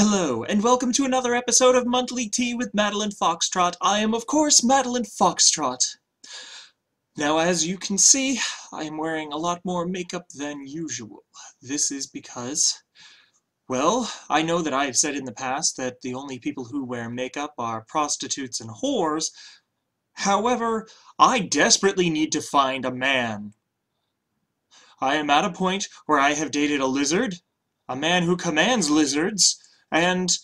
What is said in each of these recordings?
Hello, and welcome to another episode of Monthly Tea with Madeline Foxtrot. I am, of course, Madeline Foxtrot. Now, as you can see, I am wearing a lot more makeup than usual. This is because, well, I know that I have said in the past that the only people who wear makeup are prostitutes and whores. However, I desperately need to find a man. I am at a point where I have dated a lizard, a man who commands lizards, and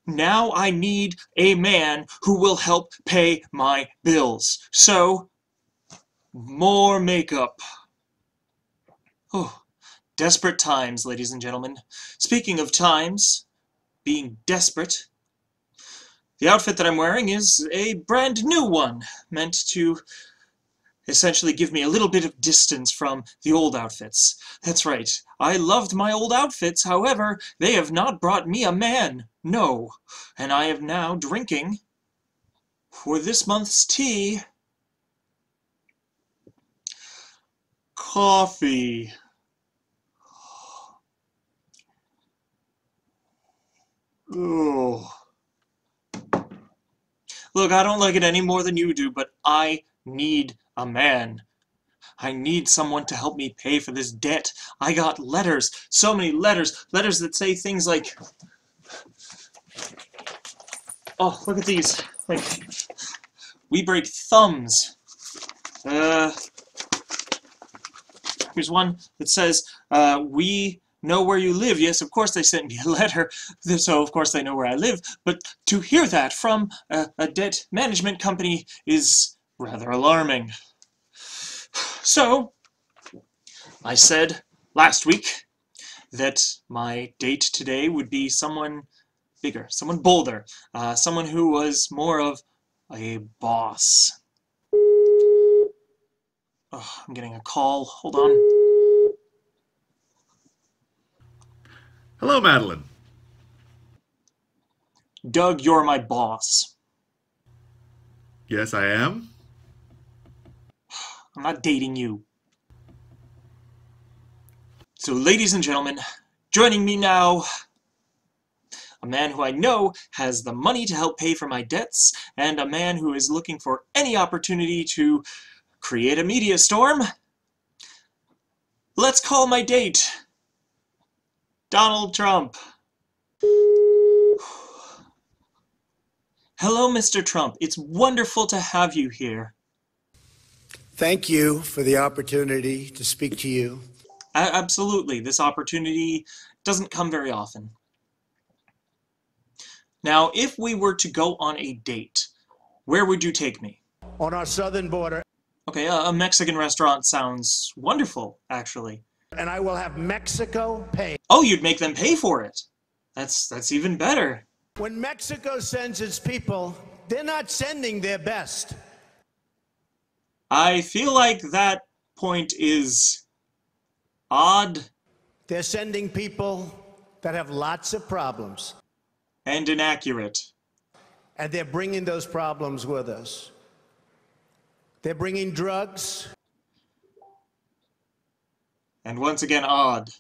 now I need a man who will help pay my bills. So, more makeup. Oh, desperate times, ladies and gentlemen. Speaking of times, being desperate, the outfit that I'm wearing is a brand new one, meant to essentially give me a little bit of distance from the old outfits. That's right, I loved my old outfits, however, they have not brought me a man, no. And I am now drinking, for this month's tea, coffee. Oh. Look, I don't like it any more than you do, but I need a man. I need someone to help me pay for this debt. I got letters, so many letters that say things like, oh, look at these, like, we break thumbs. Here's one that says, we know where you live. Yes, of course they sent me a letter, so of course they know where I live, but to hear that from a debt management company is rather alarming. So, I said last week that my date today would be someone bigger, someone bolder, someone who was more of a boss. Oh, I'm getting a call. Hold on. Hello, Madeline. Doug, you're my boss. Yes, I am. I'm not dating you. So, ladies and gentlemen, joining me now, a man who I know has the money to help pay for my debts, and a man who is looking for any opportunity to create a media storm. Let's call my date Donald Trump. Hello, Mr. Trump. It's wonderful to have you here. Thank you for the opportunity to speak to you. Absolutely. This opportunity doesn't come very often. Now, if we were to go on a date, where would you take me? On our southern border. Okay, a Mexican restaurant sounds wonderful, actually. And I will have Mexico pay. Oh, you'd make them pay for it. That's even better. When Mexico sends its people, they're not sending their best. I feel like that point is odd. They're sending people that have lots of problems. And inaccurate. And they're bringing those problems with us. They're bringing drugs. And once again, odd.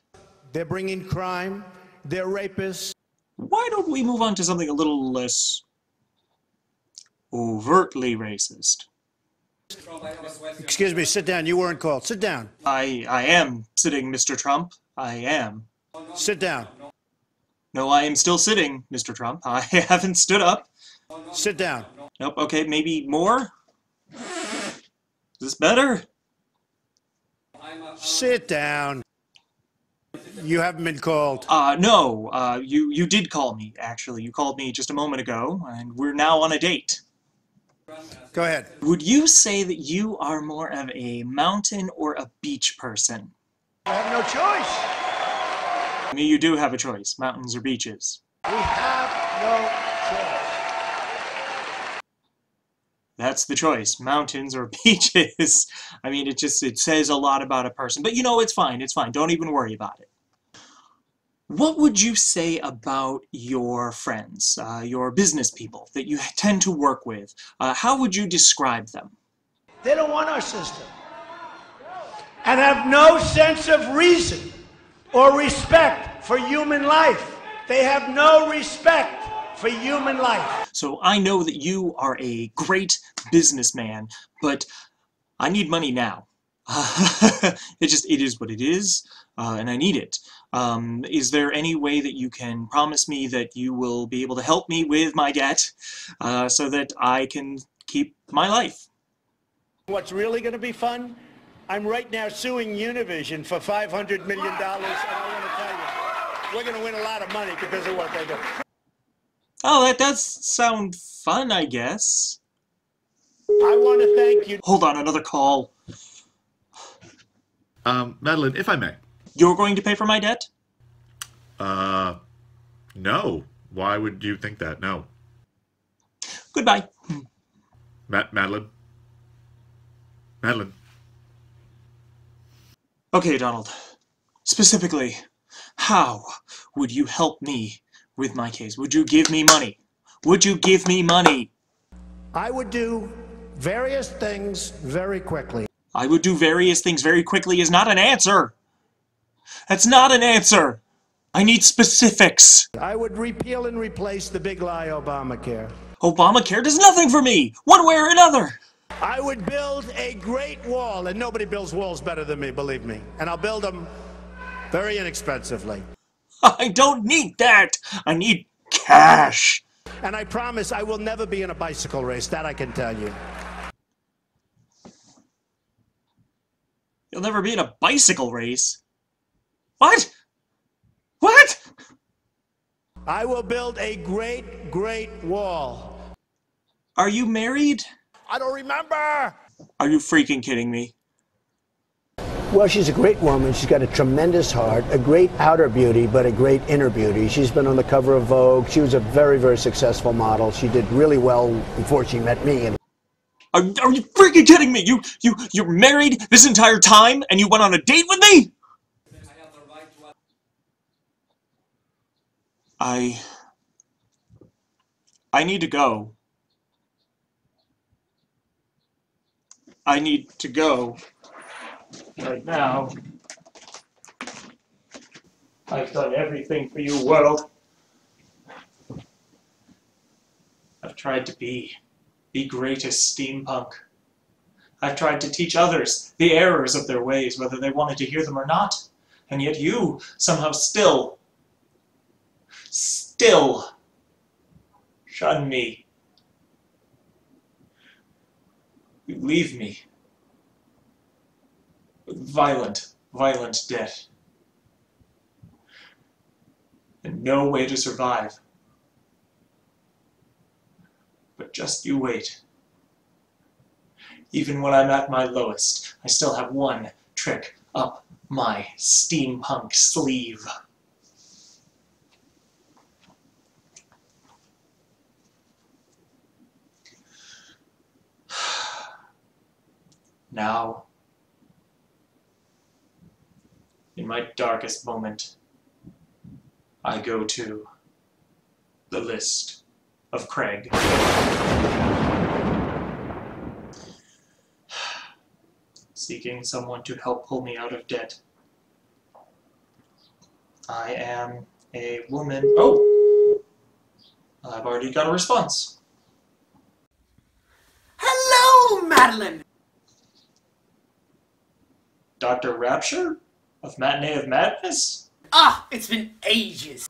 They're bringing crime. They're rapists. Why don't we move on to something a little less overtly racist? Excuse me, sit down. You weren't called. Sit down. I am sitting, Mr. Trump. I am. Sit down. No, I am still sitting, Mr. Trump. I haven't stood up. Sit down. Nope, okay, maybe more? Is this better? Sit down. You haven't been called. No, you did call me, actually. You called me just a moment ago, and we're now on a date. Go ahead. Would you say that you are more of a mountain or a beach person? I have no choice. I mean, you do have a choice, mountains or beaches. We have no choice. That's the choice, mountains or beaches. I mean, it says a lot about a person. But you know, it's fine, don't even worry about it. What would you say about your friends, your business people that you tend to work with? How would you describe them? They don't want our system. And have no sense of reason or respect for human life. They have no respect for human life. So I know that you are a great businessman, but I need money now. It is what it is, and I need it. Is there any way that you can promise me that you will be able to help me with my debt, so that I can keep my life? What's really going to be fun? I'm right now suing Univision for $500 million, and I want to tell you, we're going to win a lot of money because of what they do. Oh, that does sound fun, I guess. I want to thank you. Hold on, another call. Madeline, if I may. You're going to pay for my debt? No. Why would you think that? No. Goodbye. Madeline? Madeline? Okay, Donald. Specifically, how would you help me with my case? Would you give me money? Would you give me money? I would do various things very quickly. I would do various things very quickly is not an answer. That's not an answer. I need specifics. I would repeal and replace the big lie Obamacare. Obamacare does nothing for me, one way or another. I would build a great wall, and nobody builds walls better than me, believe me. And I'll build them very inexpensively. I don't need that. I need cash. And I promise I will never be in a bicycle race, that I can tell you. You'll never be in a bicycle race. What? What? I will build a great, great wall. Are you married? I don't remember. Are you freaking kidding me? Well, she's a great woman. She's got a tremendous heart, a great outer beauty, but a great inner beauty. She's been on the cover of Vogue. She was a very, very successful model. She did really well before she met me. And Are you freaking kidding me? You're married this entire time and you went on a date with me? I need to go. I need to go right now. I've done everything for you, world. I've tried to be the greatest steampunk. I've tried to teach others the errors of their ways, whether they wanted to hear them or not. And yet you somehow still shun me. You leave me with violent debt. And no way to survive. But just you wait. Even when I'm at my lowest, I still have one trick up my steampunk sleeve. Now, in my darkest moment, I go to the list of Craig. Seeking someone to help pull me out of debt. I am a woman. Oh! I've already got a response. Hello, Madeline! Dr. Rapture? Of Matinee of Madness? Ah, it's been ages.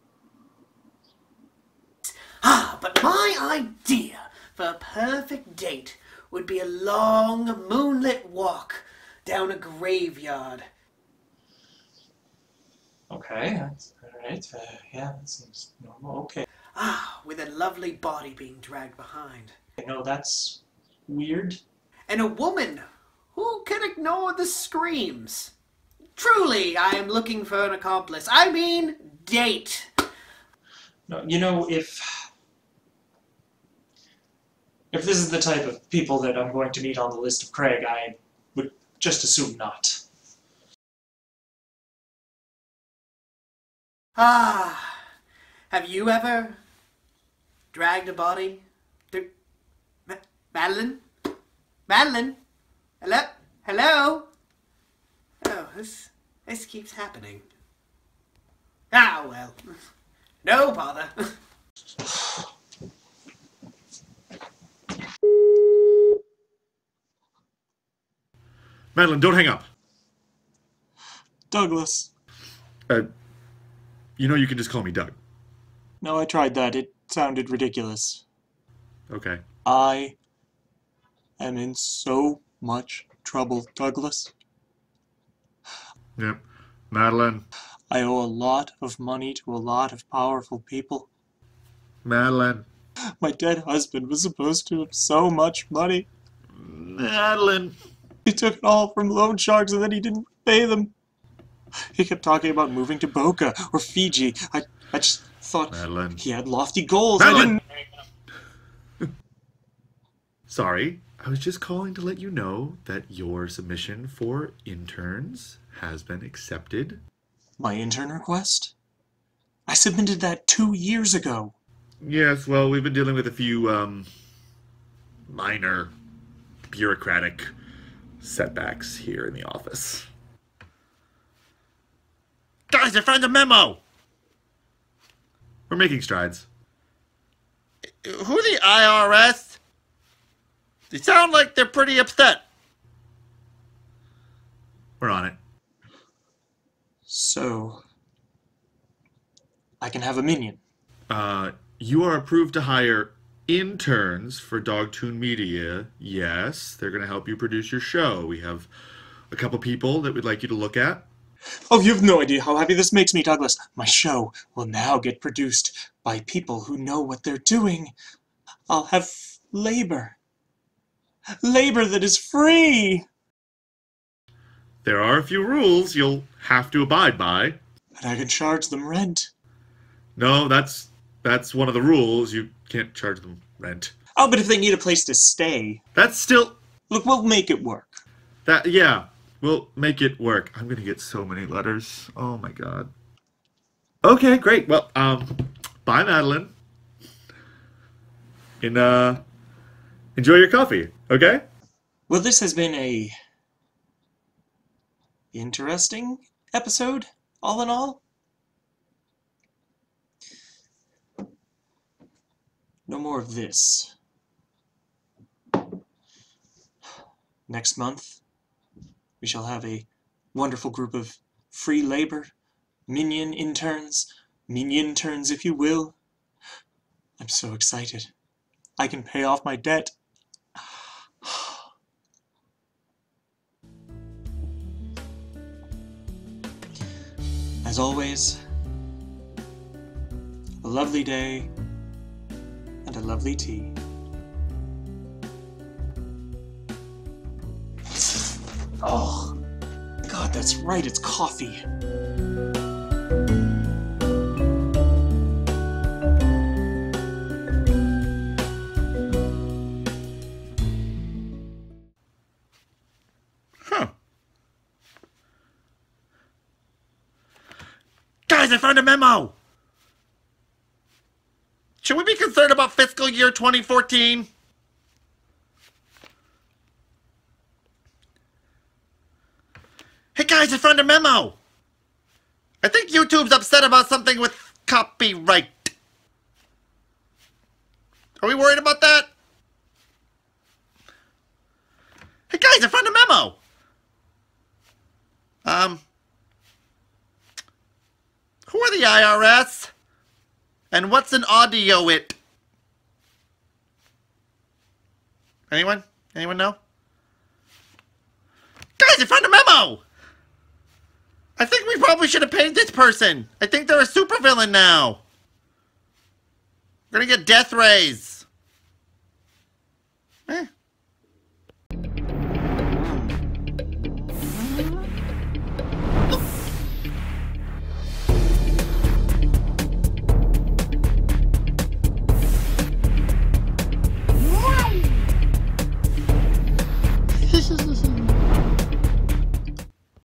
Ah, but my idea for a perfect date would be a long, moonlit walk down a graveyard. Okay, that's alright. Yeah, that seems normal. Okay. Ah, with a lovely body being dragged behind. I know that's weird. And a woman who can ignore the screams. Truly, I am looking for an accomplice. I mean, date. No, you know, if this is the type of people that I'm going to meet on the list of Craig, I would just assume not. Ah, have you ever dragged a body through... Madeline? Madeline? Hello? Hello? Oh, this keeps happening. Ah, well. No bother. Madeline, don't hang up. Douglas. You know you can just call me Doug. No, I tried that. It sounded ridiculous. Okay. I am in so much trouble, Douglas. Yep. Madeline. I owe a lot of money to a lot of powerful people. Madeline. My dead husband was supposed to have so much money. Madeline. He took it all from loan sharks and then he didn't pay them. He kept talking about moving to Boca or Fiji. I just thought Madeline. he had lofty goals. Madeline! Sorry, I was just calling to let you know that your submission for interns has been accepted. My intern request? I submitted that 2 years ago. Yes, well, we've been dealing with a few, minor bureaucratic setbacks here in the office. Guys, I found a memo! We're making strides. Who the IRS? They sound like they're pretty upset. We're on it. So, I can have a minion. You are approved to hire interns for DogtoonMedia. Yes, they're going to help you produce your show. We have a couple people that we'd like you to look at. Oh, you have no idea how happy this makes me, Douglas. My show will now get produced by people who know what they're doing. I'll have labor. Labor that is free. There are a few rules you'll have to abide by. And I can charge them rent. No, that's one of the rules. You can't charge them rent. Oh, but if they need a place to stay... That's still... Look, we'll make it work. Yeah, we'll make it work. I'm gonna get so many letters. Oh my god. Okay, great. Well, bye, Madeline. And, enjoy your coffee, okay? Well, this has been a... interesting episode, all in all. No more of this. Next month, we shall have a wonderful group of free labor, minion interns if you will. I'm so excited. I can pay off my debt. As always, a lovely day and a lovely tea. Oh, God, that's right, it's coffee. Huh. Guys, I found a memo! Should we be concerned about fiscal year 2014? Hey guys, I found a memo! I think YouTube's upset about something with copyright. Are we worried about that? Hey guys, I found a memo! Who are the IRS? And what's an audio it? Anyone? Anyone know? Guys, I found a memo! I think we probably should have paid this person. I think they're a supervillain now. We're gonna get death rays.